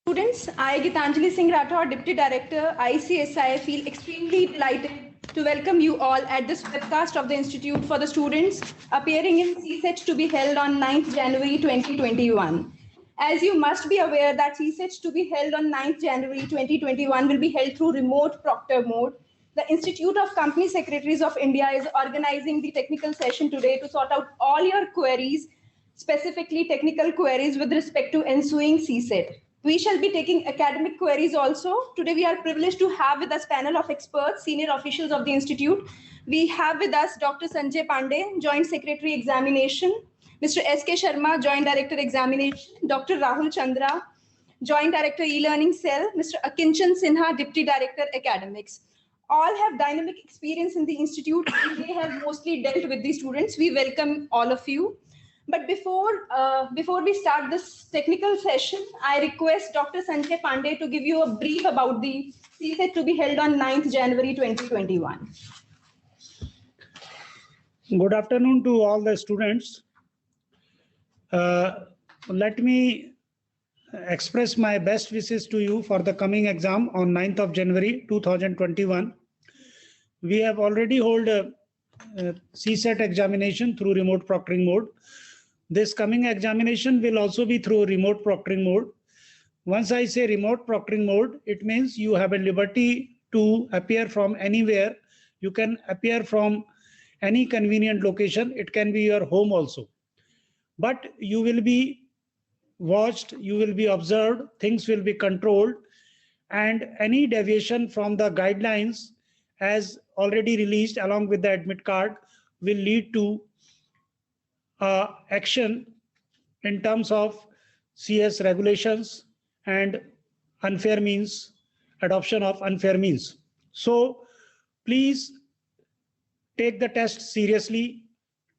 Students, I, Gitanjali Singh Rathod, Deputy Director, ICSI, feel extremely delighted to welcome you all at this webcast of the Institute for the students appearing in CSET to be held on 9th January 2021. As you must be aware that CSET to be held on 9th January 2021 will be held through remote proctor mode. The Institute of Company Secretaries of India is organizing the technical session today to sort out all your queries, specifically technical queries with respect to ensuing CSET. We shall be taking academic queries also. Today we are privileged to have with us panel of experts, senior officials of the Institute. We have with us Dr. Sanjay Pandey, Joint Secretary Examination, Mr. S.K. Sharma, Joint Director Examination, Dr. Rahul Chandra, Joint Director E-Learning Cell, Mr. Akinchan Sinha, Deputy Director Academics. All have dynamic experience in the Institute and they have mostly dealt with the students. We welcome all of you. But before we start this technical session, I request Dr. Sanjay Pandey to give you a brief about the CSET to be held on 9th January 2021. Good afternoon to all the students. Let me express my best wishes to you for the coming exam on 9th of January 2021. We have already held a CSET examination through remote proctoring mode. This coming examination will also be through remote proctoring mode. Once I say remote proctoring mode, it means you have a liberty to appear from anywhere. You can appear from any convenient location. It can be your home also. But you will be watched, you will be observed, things will be controlled, and any deviation from the guidelines as already released along with the admit card will lead to action in terms of CS regulations and unfair means, adoption of unfair means. So please take the test seriously,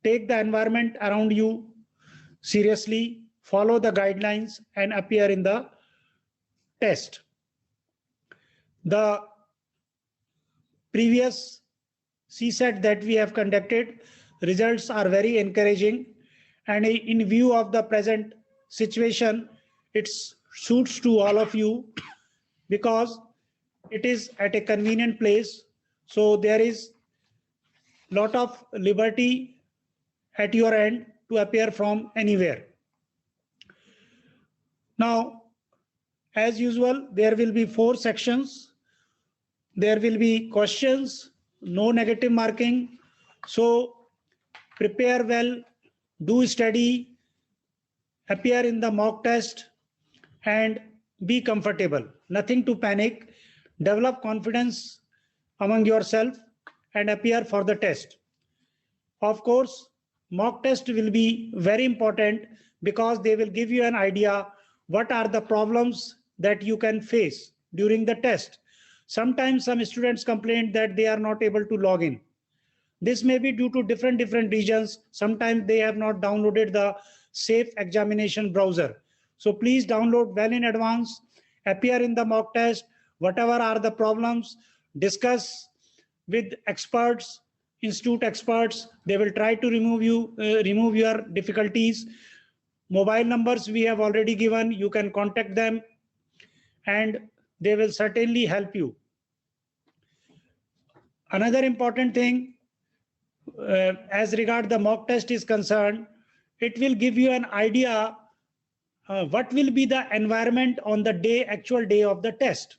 take the environment around you seriously, follow the guidelines and appear in the test. The previous CSET that we have conducted, results are very encouraging, and in view of the present situation, it suits to all of you because it is at a convenient place. So there is lot of liberty at your end to appear from anywhere. Now, as usual, there will be 4 sections. There will be questions, no negative marking. So prepare well, do study, appear in the mock test and be comfortable. Nothing to panic. Develop confidence among yourself and appear for the test. Of course, mock test will be very important because they will give you an idea what are the problems that you can face during the test. Sometimes some students complain that they are not able to log in. This may be due to different regions. Sometimes they have not downloaded the safe examination browser. So please download well in advance, appear in the mock test, whatever are the problems, discuss with experts, institute experts. They will try to remove your difficulties. Mobile numbers we have already given, you can contact them and they will certainly help you. Another important thing, as regard the mock test is concerned, it will give you an idea what will be the environment on the actual day of the test.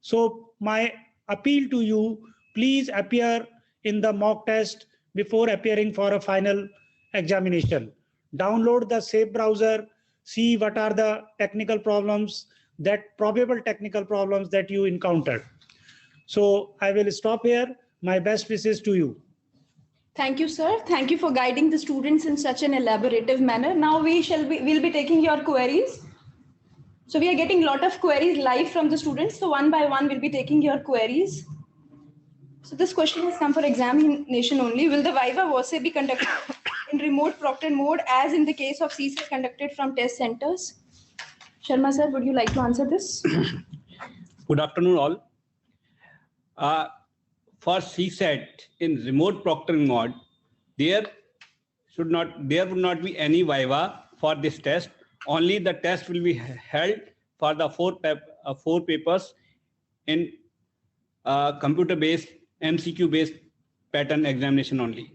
So my appeal to you, please appear in the mock test before appearing for a final examination. Download the safe browser, see what are the technical problems, that probable technical problems that you encountered. So I will stop here. My best wishes to you. Thank you, sir. Thank you for guiding the students in such an elaborative manner. Now we'll be taking your queries. So we are getting a lot of queries live from the students. So one by one, we'll be taking your queries. So this question has come for examination only. Will the Viva Voce be conducted in remote proctored mode as in the case of CSET conducted from test centers? Sharma sir, would you like to answer this? Good afternoon all. For CSET in remote proctoring mode, there would not be any Viva for this test. Only the test will be held for the four papers in computer-based, MCQ-based pattern examination only.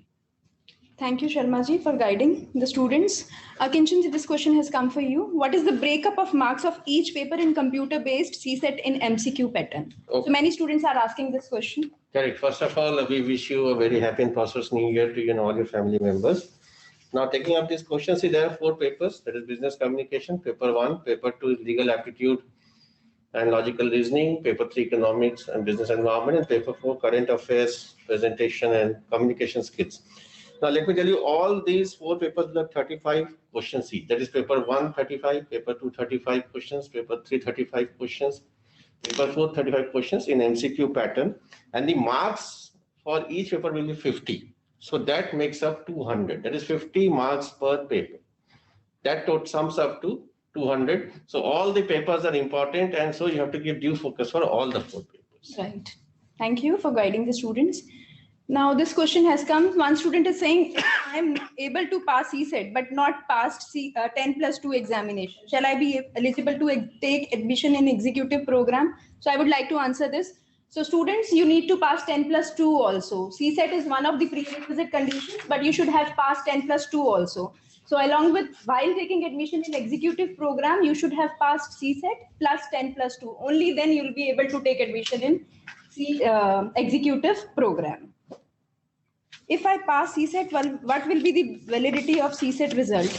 Thank you, Sharma ji, for guiding the students. Kinchan, this question has come for you. What is the breakup of marks of each paper in computer-based CSET in MCQ pattern? Okay. So many students are asking this question. Correct. First of all, we wish you a very happy and prosperous new year to you and all your family members. Now, taking up this question, see, there are four papers. That is business communication, paper 1, paper 2 is legal aptitude and logical reasoning, paper 3, economics and business environment, and paper 4, current affairs, presentation and communication skills. Now, let me tell you, all these four papers have 35 questions each. That is paper 1, 35, paper 2, 35 questions, paper 3, 35 questions, paper 4, 35 questions in MCQ pattern. And the marks for each paper will be 50. So that makes up 200. That is 50 marks per paper. That total sums up to 200. So all the papers are important, and so you have to give due focus for all the four papers. Right. Thank you for guiding the students. Now this question has come. One student is saying, I am able to pass CSET, but not passed 10+2 examination. Shall I be eligible to take admission in executive program? So I would like to answer this. So students, you need to pass 10+2 also. CSET is one of the prerequisite conditions, but you should have passed 10+2 also. So along with, while taking admission in executive program, you should have passed CSET plus 10+2. Only then you will be able to take admission in executive program. If I pass CSET, well, what will be the validity of CSET result?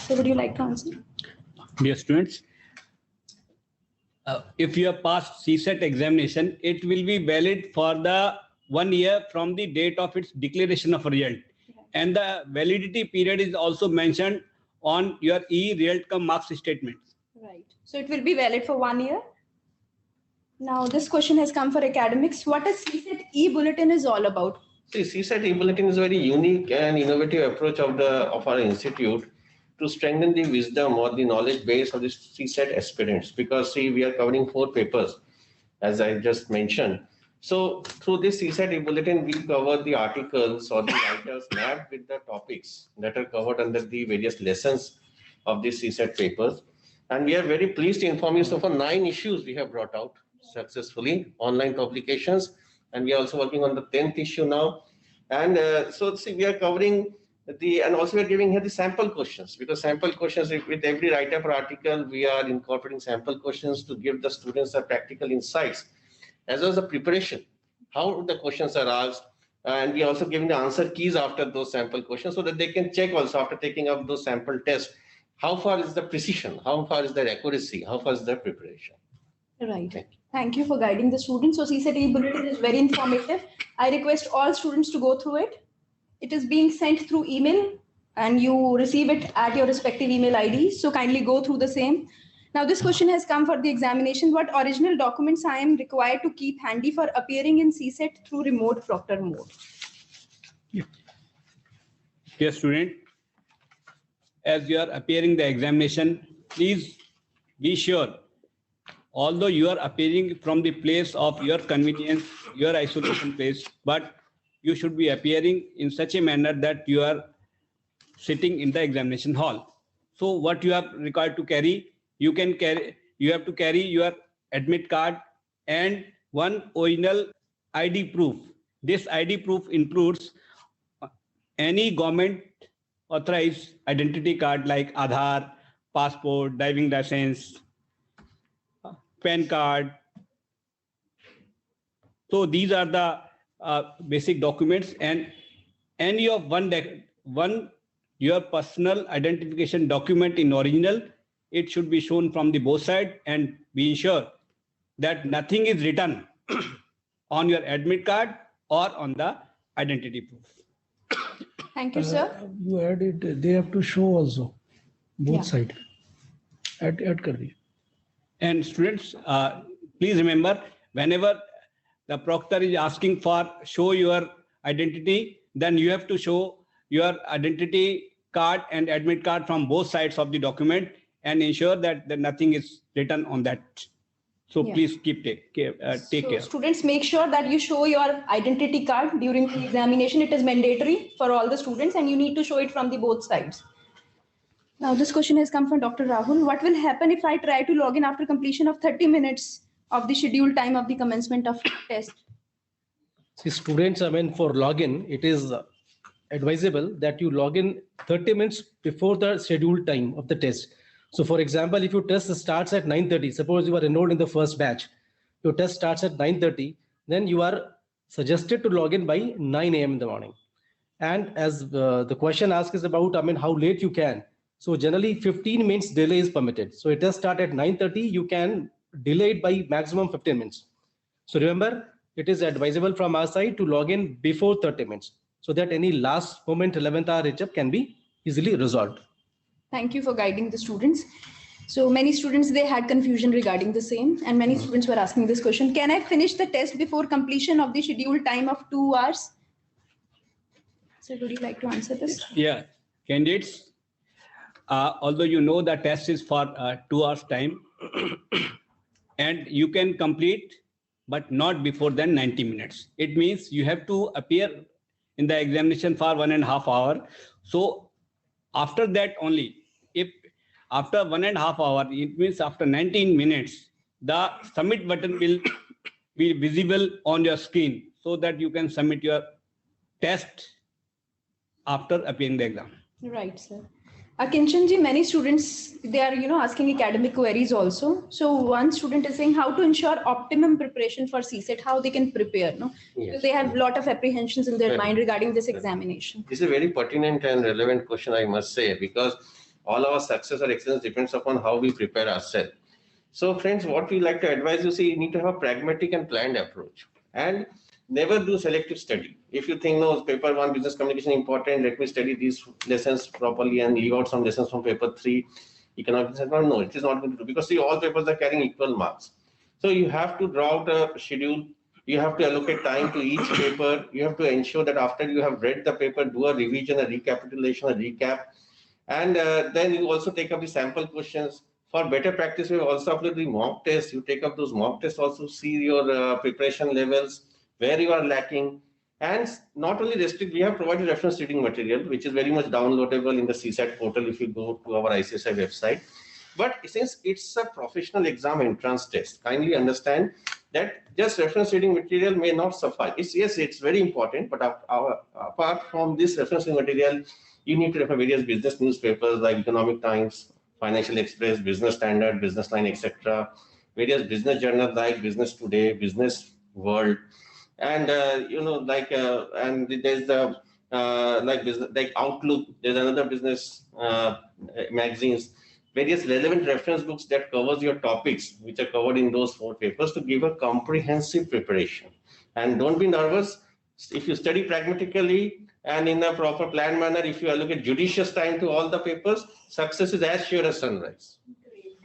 So would you like to answer? Dear students, if you have passed CSET examination, it will be valid for the 1 year from the date of its declaration of result. And the validity period is also mentioned on your e-result cum marks statement. Right. So it will be valid for 1 year. Now this question has come for academics. What is CSET e-bulletin is all about? See, CSET e-bulletin is a very unique and innovative approach of our institute to strengthen the wisdom or the knowledge base of the CSET aspirants, because see, we are covering 4 papers, as I just mentioned. So through this CSET e-bulletin, we cover the articles or the writers mapped with the topics that are covered under the various lessons of the CSET papers. And we are very pleased to inform you, so for 9 issues we have brought out successfully, online publications, and we are also working on the 10th issue now. And so see, we are covering and also we are giving here the sample questions, because sample questions, with every write-up article, we are incorporating sample questions to give the students the practical insights, as well as the preparation, how the questions are asked. And we are also giving the answer keys after those sample questions, so that they can check also after taking up those sample tests, how far is the precision, how far is the accuracy, how far is the preparation. Right. Thank you for guiding the students. So CSET e-bulletin is very informative. I request all students to go through it. It is being sent through email and you receive it at your respective email IDs. So kindly go through the same. Now this question has come for the examination. What original documents I am required to keep handy for appearing in CSET through remote proctor mode? Dear student, as you are appearing the examination, please be sure, although you are appearing from the place of your convenience, your isolation place, but you should be appearing in such a manner that you are sitting in the examination hall. So what you are required to carry, you have to carry your admit card and one original ID proof. This ID proof includes any government authorized identity card like Aadhaar, passport, driving license, PAN card. So these are the basic documents, and any of your personal identification document in original, it should be shown from the both sides, and be ensured that nothing is written on your admit card or on the identity proof. Thank you, sir. You added, they have to show also both Yeah. sides. Add kar diya. And students, please remember, whenever the proctor is asking for show your identity, then you have to show your identity card and admit card from both sides of the document and ensure that nothing is written on that. So Yeah. please take care. Students, make sure that you show your identity card during the examination. It is mandatory for all the students and you need to show it from the both sides. Now this question has come from Dr. Rahul. What will happen if I try to log in after completion of 30 minutes of the scheduled time of the commencement of test? See, students, for login, it is advisable that you log in 30 minutes before the scheduled time of the test. So for example, if your test starts at 9:30, suppose you are enrolled in the first batch, your test starts at 9:30, then you are suggested to log in by 9 a.m. in the morning. And as the question asked is about, how late you can. So generally 15 minutes delay is permitted. So it does start at 9:30, you can delay it by maximum 15 minutes. So remember, it is advisable from our side to log in before 30 minutes so that any last moment 11th hour hiccup can be easily resolved. Thank you for guiding the students. So many students, they had confusion regarding the same, and many students were asking this question. Can I finish the test before completion of the scheduled time of 2 hours? So would you like to answer this? Yeah, candidates, although you know the test is for 2 hours time and you can complete, but not before than 90 minutes. It means you have to appear in the examination for 1.5 hours. So after that only, if after 1.5 hours, it means after 19 minutes, the submit button will be visible on your screen so that you can submit your test after appearing the exam. Right, sir. Akinchan ji, many students, they are asking academic queries also. So one student is saying how to ensure optimum preparation for CSET, how they can prepare. No, Yes. So they have a lot of apprehensions in their Correct. mind regarding this examination. This is a very pertinent and relevant question, I must say, because all our success or excellence depends upon how we prepare ourselves. So friends, what we like to advise you, see, you need to have a pragmatic and planned approach and never do selective study. If you think, no, paper 1 business communication important, let me study these lessons properly and leave out some lessons from paper 3 economics. No, it is not going to do, because see, all papers are carrying equal marks. So you have to draw out a schedule. You have to allocate time to each paper. You have to ensure that after you have read the paper, do a revision, a recapitulation, a recap. And then you also take up the sample questions. For better practice, we also upload the mock tests. You take up those mock tests, also see your preparation levels, where you are lacking. And not only restrict, we have provided reference reading material, which is very much downloadable in the CSAT portal if you go to our ICSI website. But since it's a professional exam entrance test, kindly understand that just reference reading material may not suffice. It's very important, but apart from this reference reading material, you need to refer various business newspapers like Economic Times, Financial Express, Business Standard, Business Line, etc. Various business journals like Business Today, Business World, and and there's the like Outlook. There's another business magazines. Various relevant reference books that covers your topics, which are covered in those 4 papers, to give a comprehensive preparation. And don't be nervous. If you study pragmatically and in a proper planned manner, if you allocate judicious time to all the papers, success is as sure as sunrise.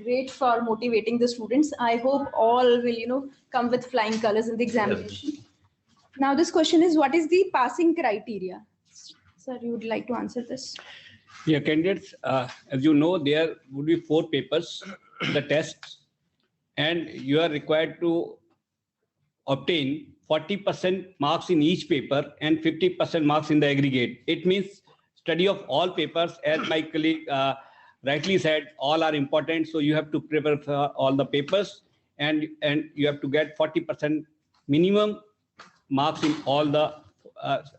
Great for motivating the students. I hope all will, come with flying colors in the examination. Now this question is, what is the passing criteria? Sir, you would like to answer this? Yeah, candidates, as you know, there would be 4 papers, the tests, and you are required to obtain 40% marks in each paper and 50% marks in the aggregate. It means study of all papers, as my colleague rightly said, all are important. So you have to prepare for all the papers, and you have to get 40% minimum marks in all the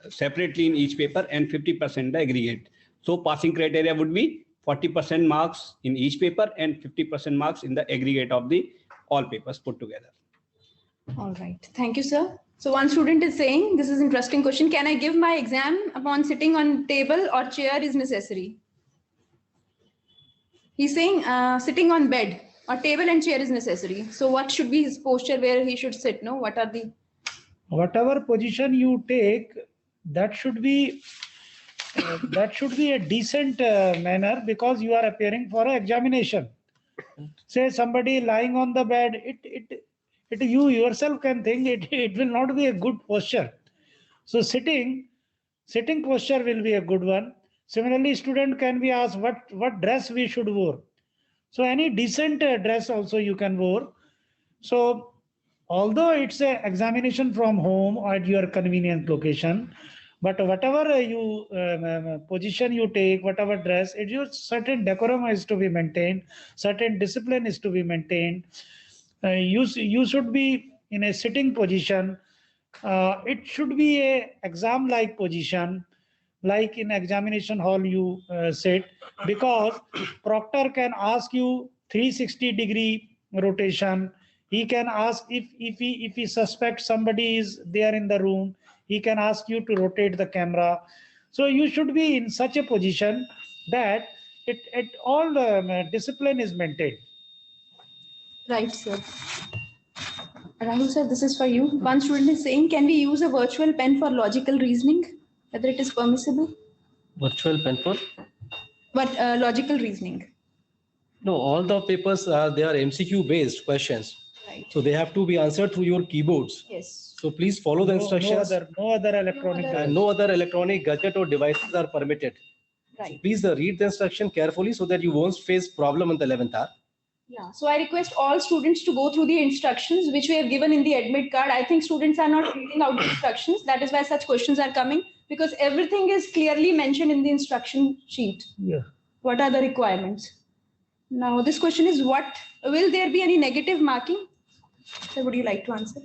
separately in each paper and 50% the aggregate. So passing criteria would be 40% marks in each paper and 50% marks in the aggregate of the all papers put together. All right. Thank you, sir. So one student is saying, this is interesting question. Can I give my exam upon sitting on table or chair is necessary? He's saying sitting on bed or table and chair is necessary. So what should be his posture where he should sit? No, what are the... Whatever position you take, that should be a decent manner, because you are appearing for an examination. Say somebody lying on the bed, you yourself can think it will not be a good posture. So sitting posture will be a good one. Similarly, student can be asked what dress we should wear. So any decent dress also you can wear. So although it's an examination from home or at your convenient location, But whatever position you take, whatever dress, it is certain decorum is to be maintained, certain discipline is to be maintained. You should be in a sitting position. It should be a exam-like position, like in examination hall you sit, because proctor can ask you 360-degree rotation. He can ask if he suspects somebody is there in the room, he can ask you to rotate the camera. So you should be in such a position that all discipline is maintained. Right, sir. Rahul sir, this is for you. One student is saying, can we use a virtual pen for logical reasoning? Whether it is permissible? Virtual pen for? But logical reasoning. No, all the papers they are MCQ based questions. Right. So they have to be answered through your keyboards. Yes. So please follow the instructions. No other electronic. And no other electronic gadget or devices are permitted. So Right. please read the instruction carefully so that you won't face problem in the 11th hour. Yeah. So I request all students to go through the instructions which we have given in the admit card. I think students are not reading out the instructions. That is why such questions are coming, because everything is clearly mentioned in the instruction sheet. Yeah. What are the requirements? Now this question is, what will there be any negative marking? Sir, would you like to answer?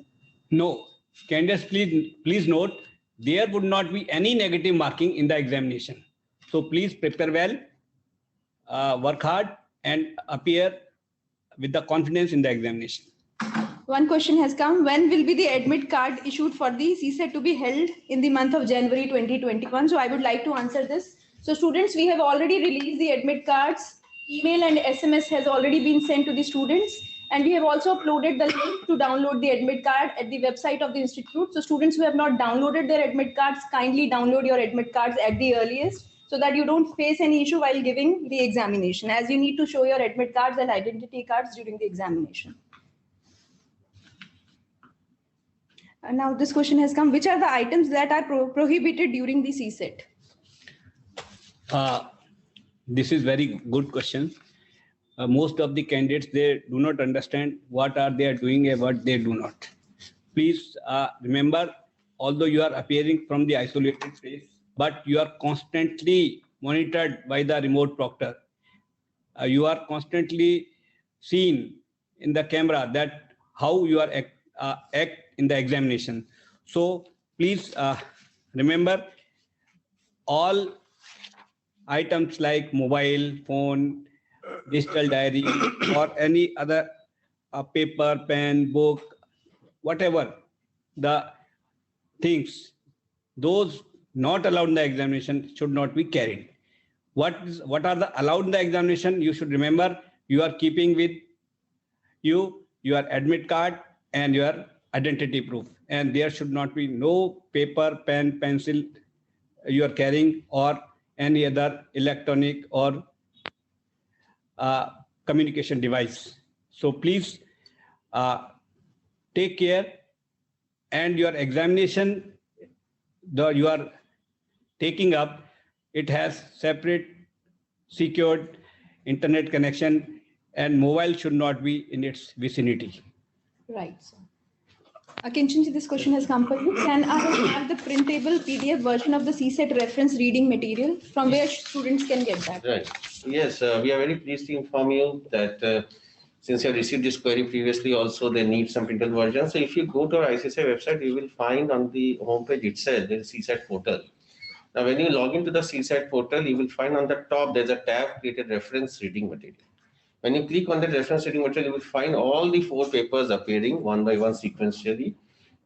No, candidates, please note, there would not be any negative marking in the examination. So please prepare well, work hard, and appear with the confidence in the examination. One question has come. When will be the admit card issued for the CSET to be held in the month of January 2021? So I would like to answer this. So students, we have already released the admit cards. Email and SMS has already been sent to the students. And we have also uploaded the link to download the admit card at the website of the institute. So students who have not downloaded their admit cards, kindly download your admit cards at the earliest, so that you don't face any issue while giving the examination, as you need to show your admit cards and identity cards during the examination. Now this question has come. Which are the items that are prohibited during the CSET? This is very good question. Most of the candidates, they do not understand what are they doing and what they do not. Please remember, although you are appearing from the isolated place, but you are constantly monitored by the remote proctor. You are constantly seen in the camera that how you are act in the examination. So please remember, all items like mobile phone, digital diary, or any other paper, pen, book, whatever the things, those not allowed in the examination should not be carried. What are the allowed in the examination? You should remember, you are keeping with you your admit card and your identity proof, and there should not be no paper, pen, pencil you are carrying, or any other electronic or communication device. So please take care, and your examination you are taking up, it has separate secured internet connection, and mobile should not be in its vicinity. Right. So, Kinchanji, this question has come for you. Can I have the printable PDF version of the CSET reference reading material? From where students can get that? Right. Yes, we are very pleased to inform you that since you have received this query previously, also they need some printable version. So if you go to our ICSI website, you will find on the homepage itself, there is CSET portal. Now, when you log into the CSET portal, you will find on the top, there's a tab created reference reading material. When you click on the reference reading material, you will find all the 4 papers appearing one by one sequentially.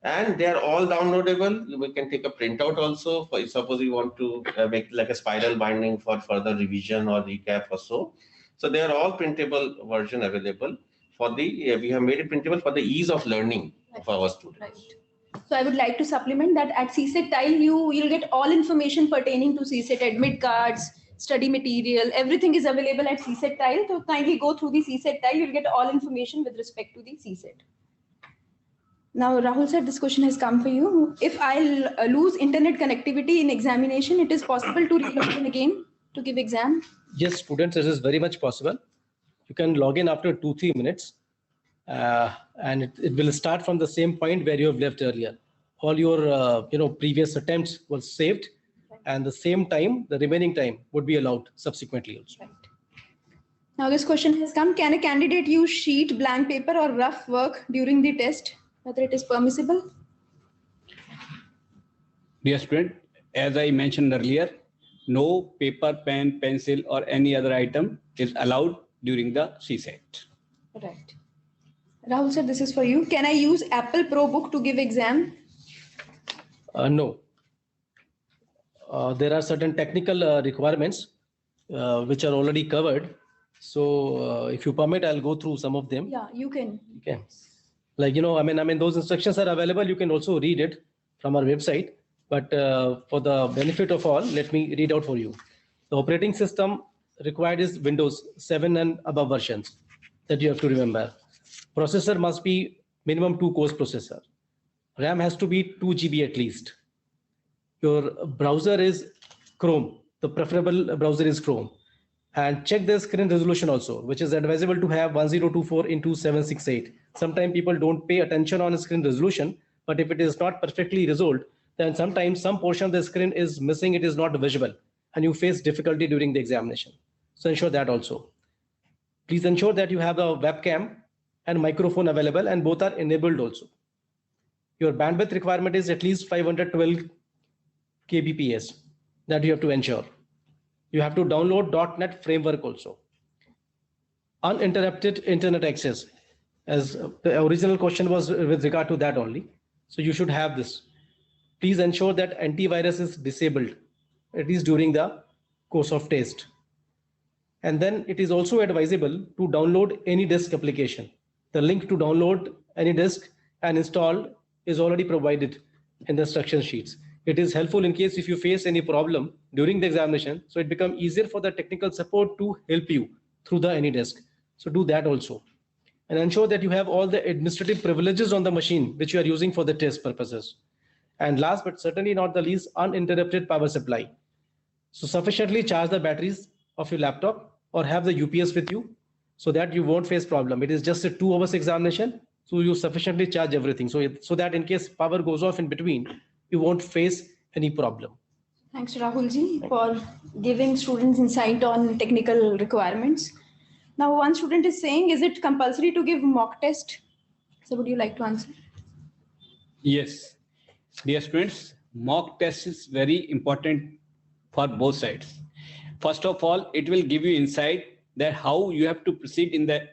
And they are all downloadable. You can take a printout also. For suppose you want to make like a spiral binding for further revision or recap or so. So they are all printable version available for the, we have made it printable for the ease of learning of our students. Right. So I would like to supplement that at CSET tile, you'll get all information pertaining to CSET, admit cards, study material, everything is available at CSET tile. So kindly go through the CSET tile, you'll get all information with respect to the CSET. Now, Rahul sir, this question has come for you. If I lose internet connectivity in examination, it is possible to re-log in again to give exam? Yes, students, it is very much possible. You can log in after 2-3 minutes and it will start from the same point where you have left earlier. all your previous attempts were saved, and the same time, the remaining time would be allowed subsequently also. Right. Now this question has come, can a candidate use sheet, blank paper or rough work during the test, whether it is permissible? Dear student, as I mentioned earlier, no paper, pen, pencil or any other item is allowed during the CSAT. Right. Rahul sir, this is for you. Can I use Apple ProBook to give exam? No. There are certain technical requirements which are already covered. So if you permit, I'll go through some of them. Yeah, you can. Okay. Like, I mean, those instructions are available. You can also read it from our website. But for the benefit of all, let me read out for you. The operating system required is Windows 7 and above versions that you have to remember. Processor must be minimum 2 cores processor. RAM has to be 2 GB at least. Your browser is Chrome. The preferable browser is Chrome. And check the screen resolution also, which is advisable to have 1024 into 768. Sometimes people don't pay attention on screen resolution, but if it is not perfectly resolved, then sometimes some portion of the screen is missing, it is not visible, and you face difficulty during the examination. So ensure that also. Please ensure that you have the webcam and microphone available, and both are enabled also. Your bandwidth requirement is at least 512 kbps that you have to ensure. You have to download .NET framework also. Uninterrupted internet access, as the original question was with regard to that only. So you should have this. Please ensure that antivirus is disabled, at least during the course of test. And then it is also advisable to download AnyDisk application. The link to download AnyDisk and install is already provided in the instruction sheets. It is helpful in case if you face any problem during the examination, so it becomes easier for the technical support to help you through the AnyDisk. So do that also. And ensure that you have all the administrative privileges on the machine which you are using for the test purposes. And last but certainly not the least, uninterrupted power supply. So sufficiently charge the batteries of your laptop or have the UPS with you so that you won't face problem. It is just a 2 hours examination, so you sufficiently charge everything. So that in case power goes off in between, you won't face any problem. Thanks, Rahulji, for giving students insight on technical requirements. Now, one student is saying, is it compulsory to give mock test? So would you like to answer? Yes. Dear students, mock test is very important for both sides. First of all, it will give you insight that how you have to proceed in the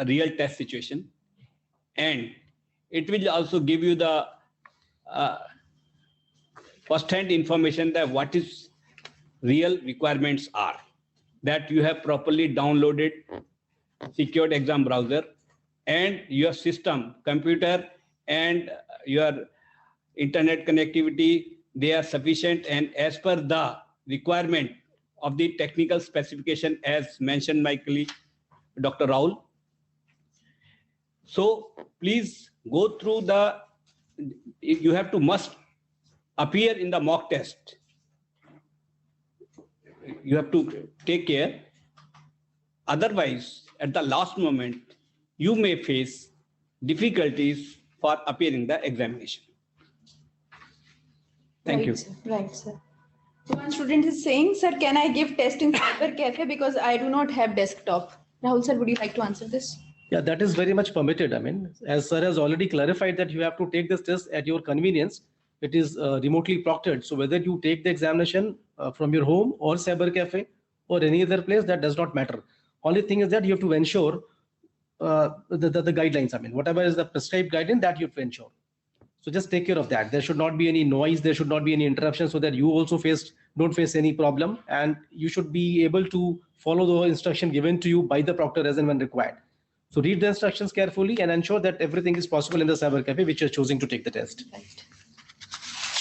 real test situation. And it will also give you the first-hand information that what is real requirements are, that you have properly downloaded secured exam browser and your system, computer and your internet connectivity, they are sufficient and as per the requirement of the technical specification as mentioned by colleague Dr. Rahul. So please go through the, you have to must appear in the mock test. You have to take care. Otherwise, at the last moment, you may face difficulties for appearing the examination. Thank you. Sir. Right, sir. One student is saying, sir, can I give test in cyber cafe because I do not have desktop? Rahul sir, would you like to answer this? Yeah, that is very much permitted. I mean, as sir has already clarified that you have to take this test at your convenience. It is remotely proctored. So whether you take the examination from your home or cyber cafe or any other place, that does not matter. Only thing is that you have to ensure the guidelines. I mean, whatever is the prescribed guideline that you have to ensure. So just take care of that. There should not be any noise. There should not be any interruption so that you also don't face any problem. And you should be able to follow the instruction given to you by the proctor as and when required. So read the instructions carefully and ensure that everything is possible in the cyber cafe which you're choosing to take the test. Right.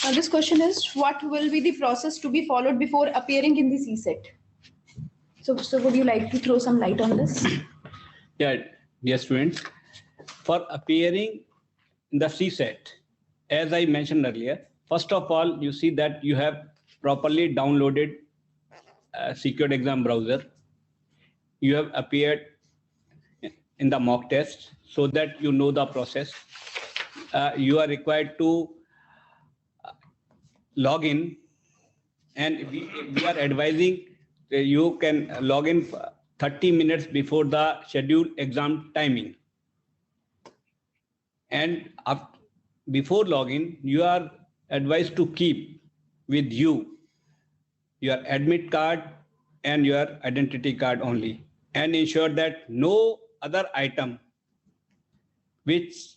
Now this question is, what will be the process to be followed before appearing in the CSET? So would you like to throw some light on this? Yeah, dear students, for appearing in the CSET, as I mentioned earlier, first of all, you see that you have properly downloaded a secured exam browser. You have appeared in the mock test so that you know the process. You are required to log in, and we are advising you can log in 30 minutes before the scheduled exam timing. And before login, you are advised to keep with you your admit card and your identity card only, and ensure that no other item which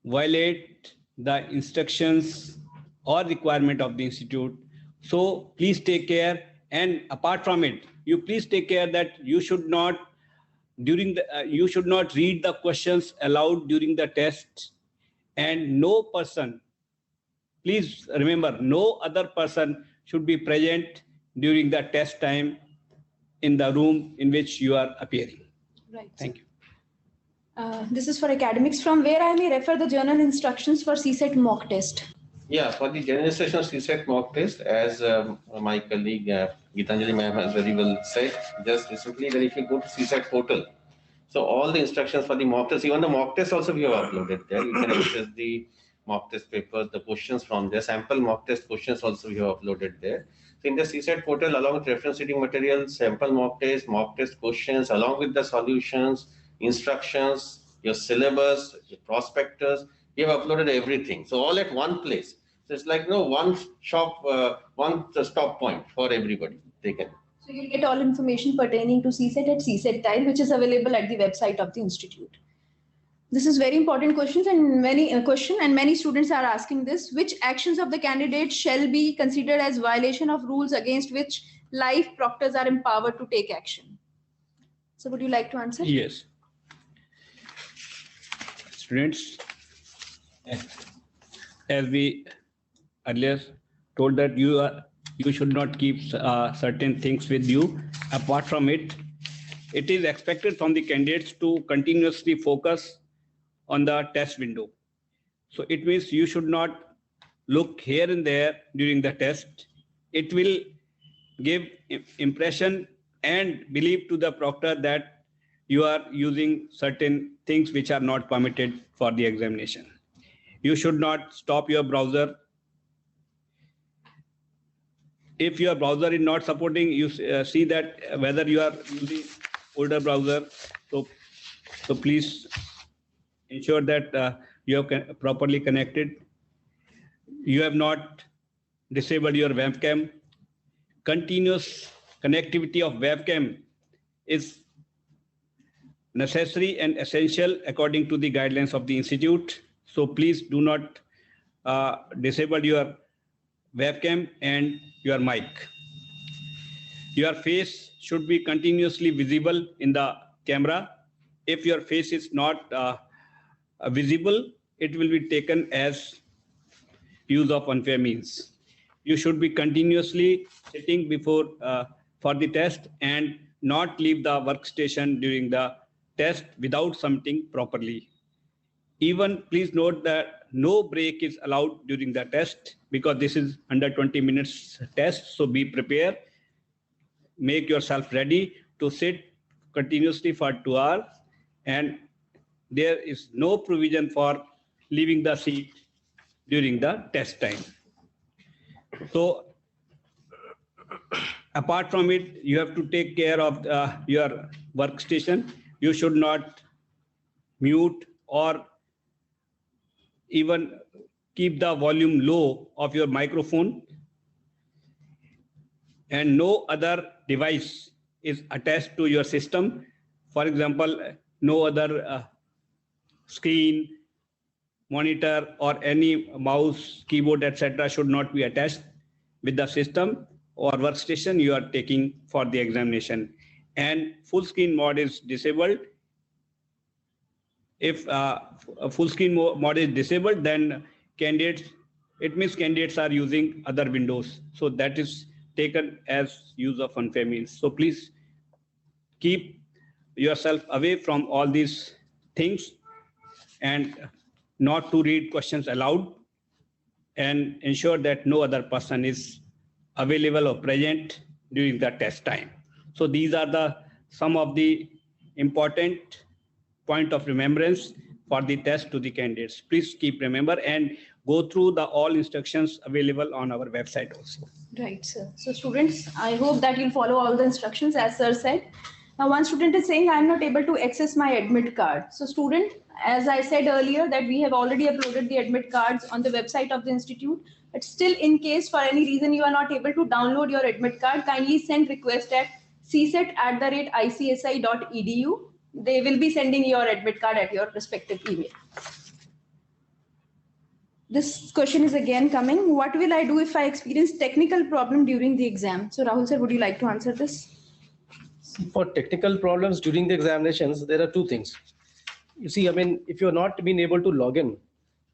violate the instructions or requirement of the institute. So please take care. And apart from it, you please take care that you should not you should not read the questions aloud during the test, and no person, please remember, no other person should be present during the test time in the room in which you are appearing. Right. Thank you. This is for academics. From where I may refer the journal instructions for CSET mock test? Yeah, for the generalization of CSET mock test, as my colleague Gitanjali ma'am has very well said just recently, that if you go to CSET portal, so all the instructions for the mock test, even the mock test also we have uploaded there. You can access the mock test papers, the questions from there, sample mock test questions also we have uploaded there. So in the CSET portal, along with reference reading materials, sample mock test questions, along with the solutions, instructions, your syllabus, your prospectus, we have uploaded everything. So all at one place. So it's like one shop, one stop point for everybody. They can. So you'll get all information pertaining to CSET at CSET Tile, which is available at the website of the institute. This is very important questions, and many students are asking this. Which actions of the candidate shall be considered as violation of rules against which live proctors are empowered to take action? So would you like to answer? Yes. Students, as we earlier told that you should not keep certain things with you. Apart from it, it is expected from the candidates to continuously focus on the test window. So it means you should not look here and there during the test. It will give impression and belief to the proctor that you are using certain things which are not permitted for the examination. You should not stop your browser. If your browser is not supporting, you see that whether you are using older browser. So please ensure that you have properly connected. You have not disabled your webcam. Continuous connectivity of webcam is necessary and essential according to the guidelines of the institute. So please do not disable your webcam and your mic. Your face should be continuously visible in the camera. If your face is not visible, it will be taken as use of unfair means. You should be continuously sitting before for the test and not leave the workstation during the test without submitting properly. Even please note that no break is allowed during the test, because this is under 20 minutes test. So be prepared. Make yourself ready to sit continuously for 2 hours, and there is no provision for leaving the seat during the test time. So apart from it, you have to take care of your workstation. You should not mute or even keep the volume low of your microphone, and no other device is attached to your system. For example, no other screen, monitor, or any mouse, keyboard, etc. should not be attached with the system or workstation you are taking for the examination. And full screen mode is disabled. If a full screen mode is disabled, then it means candidates are using other windows. So that is taken as use of unfair means. So please keep yourself away from all these things, and not to read questions aloud, and ensure that no other person is available or present during the test time. So these are some of the important point of remembrance for the test to the candidates. Please keep remember and go through the all instructions available on our website also. Right, sir. So students, I hope that you'll follow all the instructions as sir said. Now, one student is saying, I'm not able to access my admit card. So student, as I said earlier, that we have already uploaded the admit cards on the website of the institute. But still, in case for any reason you are not able to download your admit card, kindly send request at cset@icsi.edu. They will be sending your admit card at your respective email. This question is again coming. What will I do if I experience technical problem during the exam? So Rahul sir, would you like to answer this? For technical problems during the examinations, there are two things. You see, I mean, if you're not being able to log in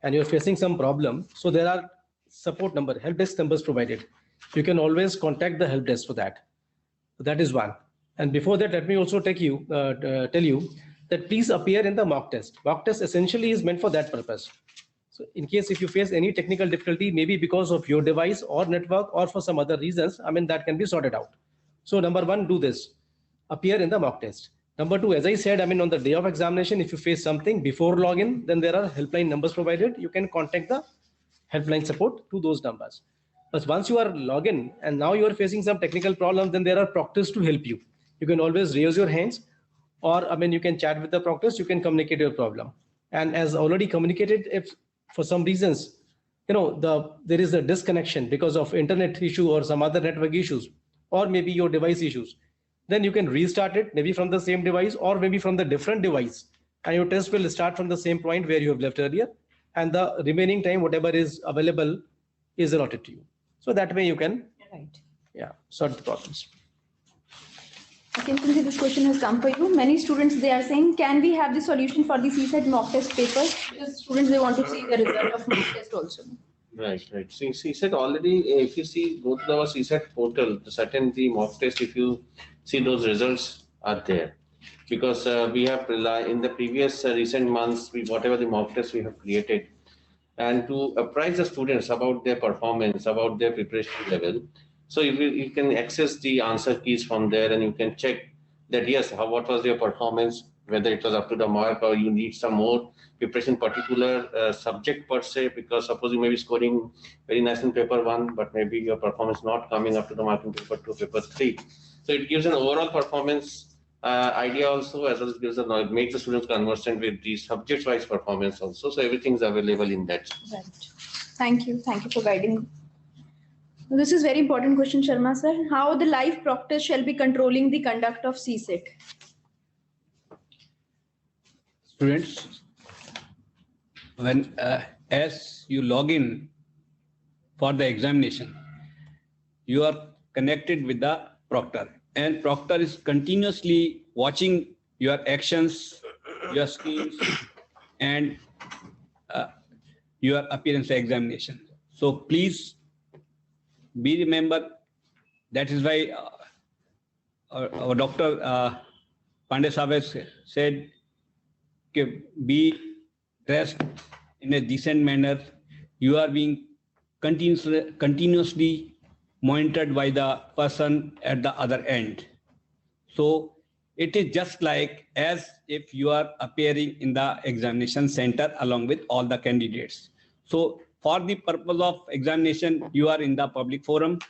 and you're facing some problem, so there are support number, help desk numbers provided. You can always contact the help desk for that. So that is one. And before that, let me also tell you that please appear in the mock test. Mock test essentially is meant for that purpose. So in case if you face any technical difficulty, maybe because of your device or network or for some other reasons, I mean, that can be sorted out. So number one, do this. Appear in the mock test. Number two, as I said, I mean, on the day of examination, if you face something before login, then there are helpline numbers provided. You can contact the helpline support to those numbers. But once you are login and now you are facing some technical problem, then there are proctors to help you. You can always raise your hands, or I mean, you can chat with the proctors, you can communicate your problem. And as already communicated, if for some reasons, you know, there is a disconnection because of internet issue or some other network issues, or maybe your device issues, then you can restart it maybe from the same device or maybe from the different device, and your test will start from the same point where you have left earlier, and the remaining time, whatever is available, is allotted to you. So that way you can sort the problems. Okay, Kunti, this question has come for you. Many students, they are saying, can we have the solution for the CSET mock test paper? Because students, they want to see the result of mock test also. Right. See, CSET already, if you see, go to our CSET portal, the mock test, if you see those results are there. Because we have in the previous recent months, whatever the mock test we have created, and to apprise the students about their performance, about their preparation level. So you can access the answer keys from there, and you can check that, yes, what was your performance, whether it was up to the mark or you need some more preparation particular subject per se, because suppose you may be scoring very nice in paper 1, but maybe your performance not coming up to the mark in paper 2, paper 3. So it gives an overall performance idea also, as well as gives it makes the students conversant with the subject-wise performance also. So everything is available in that. Right. Thank you for guiding. This is very important question, Sharma sir. How the live proctors shall be controlling the conduct of CSET? Students, when as you log in for the examination, you are connected with the proctor, and proctor is continuously watching your actions, your skills, and your appearance examination. So please be remember, that is why our Dr. Pandey Sahab has said, be dressed in a decent manner. You are being continuously monitored by the person at the other end. So it is just like as if you are appearing in the examination center along with all the candidates. So for the purpose of examination, you are in the public forum,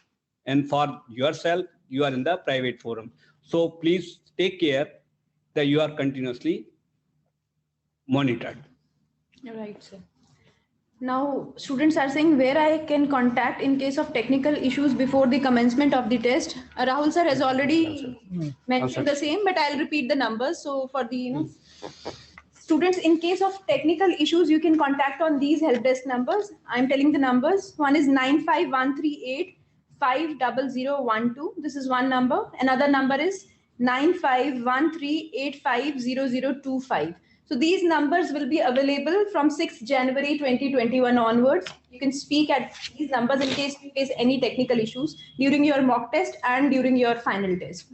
and for yourself, you are in the private forum. So please take care that you are continuously monitored. Right, sir. Now, students are saying where I can contact in case of technical issues before the commencement of the test. Rahul sir has already mentioned the same, but I'll repeat the numbers. So for the students, in case of technical issues, you can contact on these help desk numbers. I'm telling the numbers. One is 95138 50012. This is one number. Another number is 9513850025. So these numbers will be available from 6th January 2021 onwards. You can speak at these numbers in case you face any technical issues during your mock test and during your final test.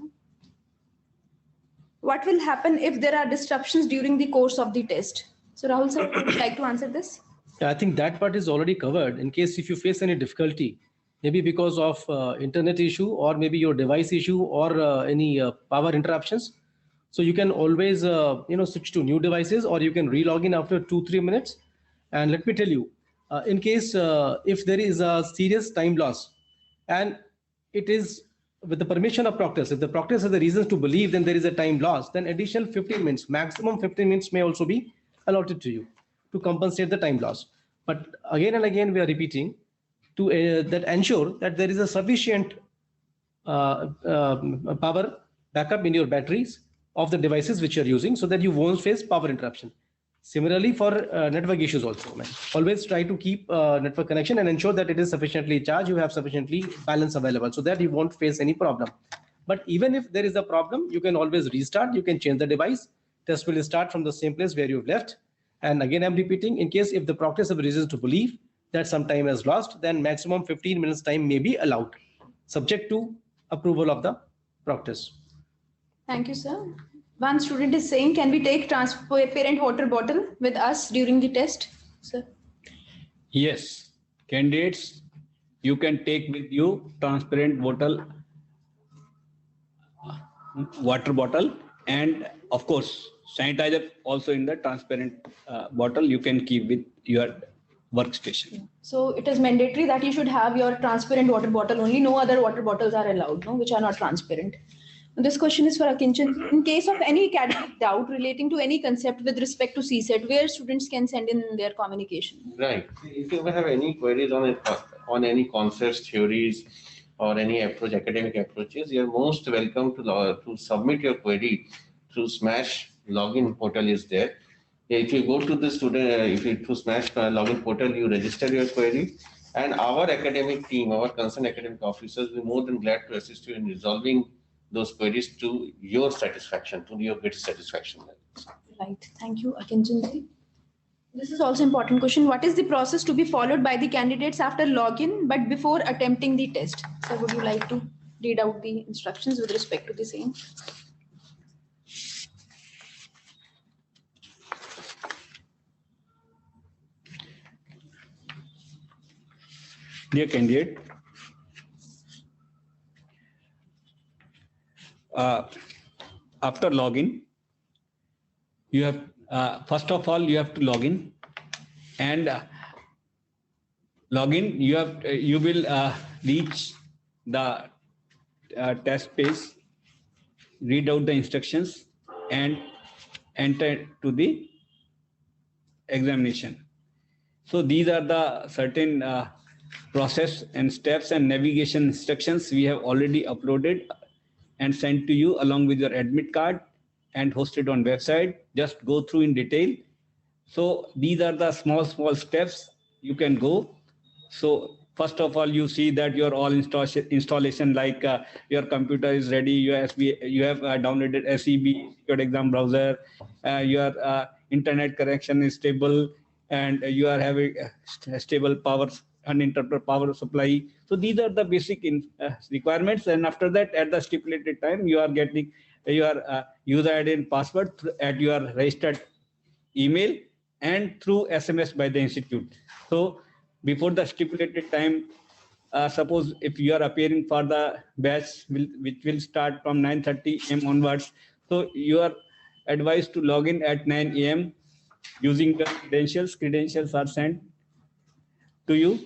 What will happen if there are disruptions during the course of the test? So Rahul sir, would you like to answer this? Yeah, I think that part is already covered. In case if you face any difficulty, maybe because of internet issue or maybe your device issue or any power interruptions, So you can always switch to new devices, or you can re-log in after 2-3 minutes. And let me tell you, in case if there is a serious time loss, and it is with the permission of proctors, if the proctors have the reasons to believe then there is a time loss, then additional 15 minutes, maximum 15 minutes may also be allotted to you to compensate the time loss. But again and again we are repeating to that ensure that there is a sufficient power backup in your batteries of the devices which you are using, so that you won't face power interruption. Similarly for network issues also, man. Always try to keep network connection and ensure that it is sufficiently charged, you have sufficiently balance available, so that you won't face any problem. But even if there is a problem, you can always restart, you can change the device. Test will start from the same place where you've left. And again, I'm repeating, in case if the proctors have reasons to believe that some time has lost, then maximum 15 minutes time may be allowed, subject to approval of the proctors. Thank you, sir. One student is saying, can we take transparent water bottle with us during the test, sir? Yes, candidates, you can take with you transparent water bottle, and of course sanitizer also in the transparent bottle you can keep with your workstation. So it is mandatory that you should have your transparent water bottle only. No other water bottles are allowed, no, which are not transparent. This question is for Akinchan. In case of any academic doubt relating to any concept with respect to CSET, where students can send in their communication? Right. If you have any queries on any concepts, theories, or any approach, academic approaches, you are most welcome to submit your query through Smash login portal is there. If you go to the to Smash login portal, you register your query, and our academic team, our concerned academic officers, will be more than glad to assist you in resolving those queries to your satisfaction, to your greatest satisfaction. Right. Thank you, Akinchan. This is also important question. What is the process to be followed by the candidates after login but before attempting the test? So would you like to read out the instructions with respect to the same? Dear candidate, after login, you have first of all you have to log in, and login you will reach the test page, read out the instructions, and enter to the examination. So these are the certain process and steps and navigation instructions we have already uploaded and sent to you along with your admit card and hosted on website. Just go through in detail. So these are the small steps you can go. So first of all, you see that your all installation, like your computer is ready, you have downloaded SEB, your exam browser, your internet connection is stable, and you are having a stable power, uninterrupted power supply. So these are the basic requirements, and after that, at the stipulated time, you are getting your user ID and password at your registered email and through SMS by the institute. So before the stipulated time, suppose if you are appearing for the batch which will start from 9:30 a.m. onwards, so you are advised to log in at 9 a.m. using the credentials. Credentials are sent to you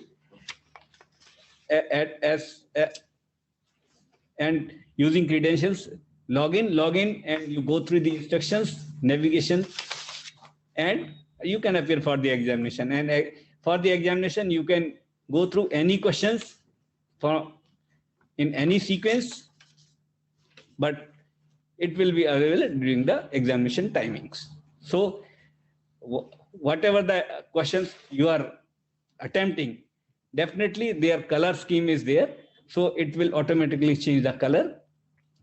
and using credentials, log in, and you go through the instructions, navigation, and you can appear for the examination. And for the examination, you can go through any questions in any sequence, but it will be available during the examination timings. So whatever the questions you are attempting, definitely their color scheme is there. So it will automatically change the color,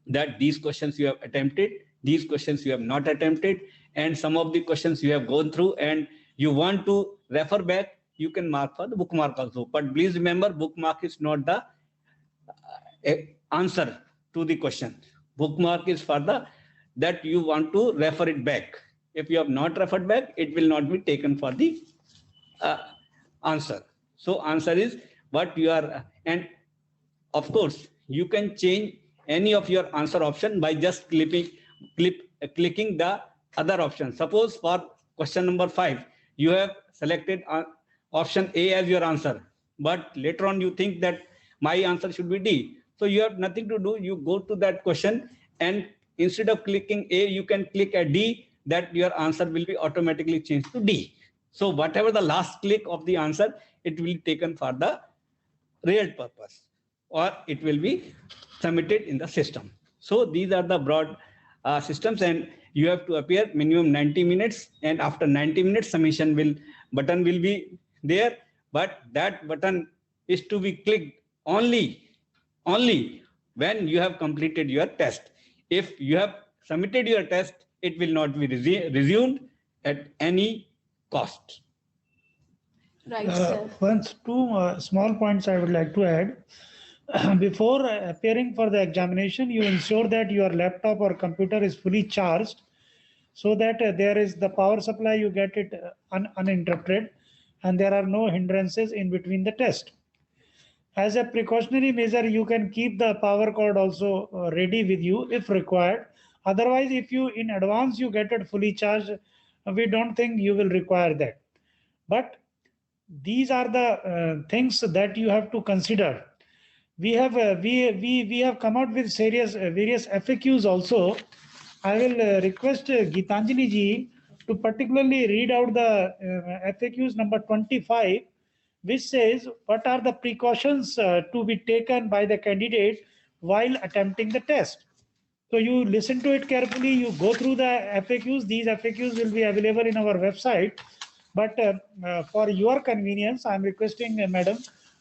that these questions you have attempted, these questions you have not attempted, and some of the questions you have gone through and you want to refer back, you can mark for the bookmark also. But please remember, bookmark is not the answer to the question. Bookmark is for that you want to refer it back. If you have not referred back, it will not be taken for the answer. So answer is what you are, and of course you can change any of your answer option by just click clicking the other option. Suppose for question number 5, you have selected option A as your answer, but later on you think that my answer should be D. So you have nothing to do. You go to that question, and instead of clicking A, you can click a D, that your answer will be automatically changed to D. So whatever the last click of the answer, it will be taken for the real purpose, or it will be submitted in the system. So these are the broad systems, and you have to appear minimum 90 minutes, and after 90 minutes submission button will be there, but that button is to be clicked only when you have completed your test. If you have submitted your test, it will not be resumed at any cost. Right, sir. Two small points I would like to add. Before appearing for the examination, you ensure that your laptop or computer is fully charged, so that there is the power supply, you get it uninterrupted, and there are no hindrances in between the test. As a precautionary measure, you can keep the power cord also ready with you if required. Otherwise, if you in advance you get it fully charged, we don't think you will require that. But these are the things that you have to consider. We have come out with various FAQs also. I will request Gitanjali ji to particularly read out the FAQs number 25, which says what are the precautions to be taken by the candidate while attempting the test. So you listen to it carefully, you go through the FAQs. These FAQs will be available in our website. But for your convenience, I'm requesting Madam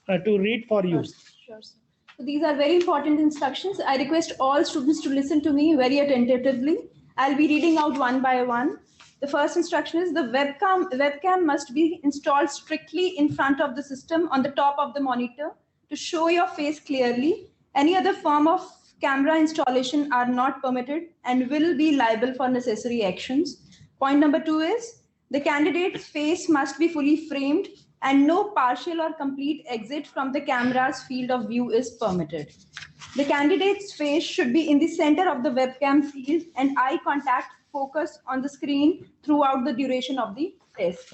to read for you. Sure, sir. So these are very important instructions. I request all students to listen to me very attentively. I'll be reading out one by one. The first instruction is the webcam must be installed strictly in front of the system on the top of the monitor to show your face clearly. Any other form of camera installation are not permitted and will be liable for necessary actions. Point number 2 is the candidate's face must be fully framed and no partial or complete exit from the camera's field of view is permitted. The candidate's face should be in the center of the webcam field and eye contact focus on the screen throughout the duration of the test.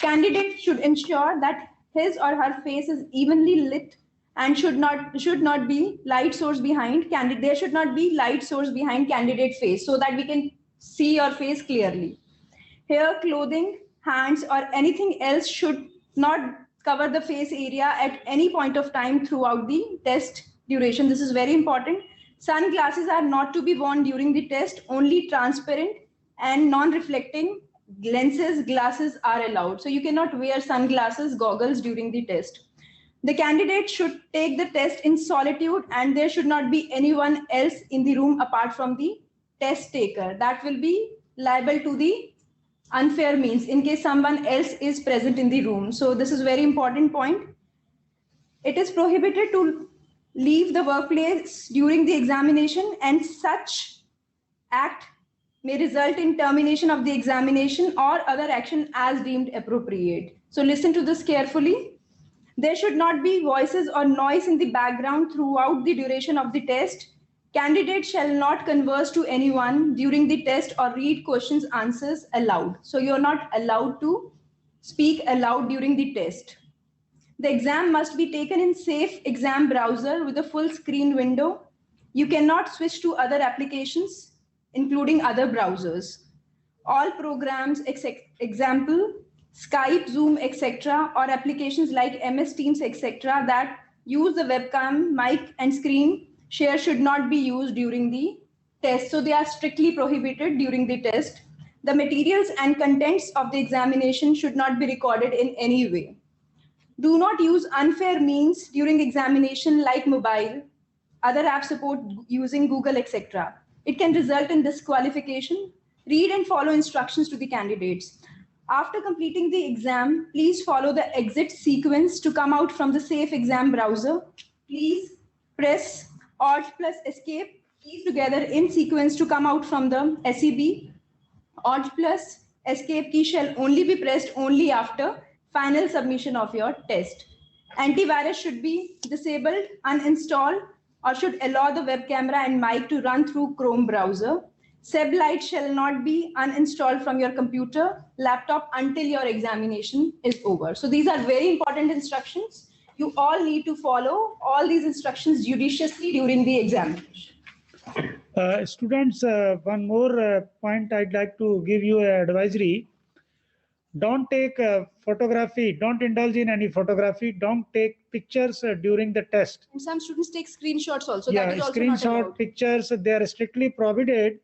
Candidate should ensure that his or her face is evenly lit and should not be light source behind candidate. There should not be light source behind candidate face so that we can see your face clearly. Hair, clothing, hands, or anything else should not cover the face area at any point of time throughout the test duration. This is very important. Sunglasses are not to be worn during the test. Only transparent and non-reflecting lenses, glasses are allowed. So you cannot wear sunglasses, goggles during the test. The candidate should take the test in solitude and there should not be anyone else in the room apart from the test taker. That will be liable to the unfair means in case someone else is present in the room. So this is a very important point. It is prohibited to leave the workplace during the examination, and such act may result in termination of the examination or other action as deemed appropriate. So listen to this carefully. There should not be voices or noise in the background throughout the duration of the test. Candidate shall not converse to anyone during the test or read questions answers aloud. So you're not allowed to speak aloud during the test. The exam must be taken in safe exam browser with a full screen window. You cannot switch to other applications, including other browsers. All programs, example, Skype, Zoom, etc., or applications like MS Teams, etc., that use the webcam, mic, and screen share should not be used during the test. So they are strictly prohibited during the test. The materials and contents of the examination should not be recorded in any way. Do not use unfair means during examination like mobile. Other apps support using Google, etc. It can result in disqualification. Read and follow instructions to the candidates. After completing the exam, please follow the exit sequence to come out from the safe exam browser. Please press Alt plus Escape keys together in sequence to come out from the SEB. Alt plus Escape key shall only be pressed only after final submission of your test. Antivirus should be disabled, uninstalled, or should allow the web camera and mic to run through Chrome browser. Seb Lite shall not be uninstalled from your computer, laptop until your examination is over. So these are very important instructions. You all need to follow all these instructions judiciously during the examination. Students, one more point I'd like to give you an advisory. Don't take photography, don't indulge in any photography, don't take pictures during the test. And some students take screenshots also. Yeah, that is also not screenshot allowed. pictures, they are strictly prohibited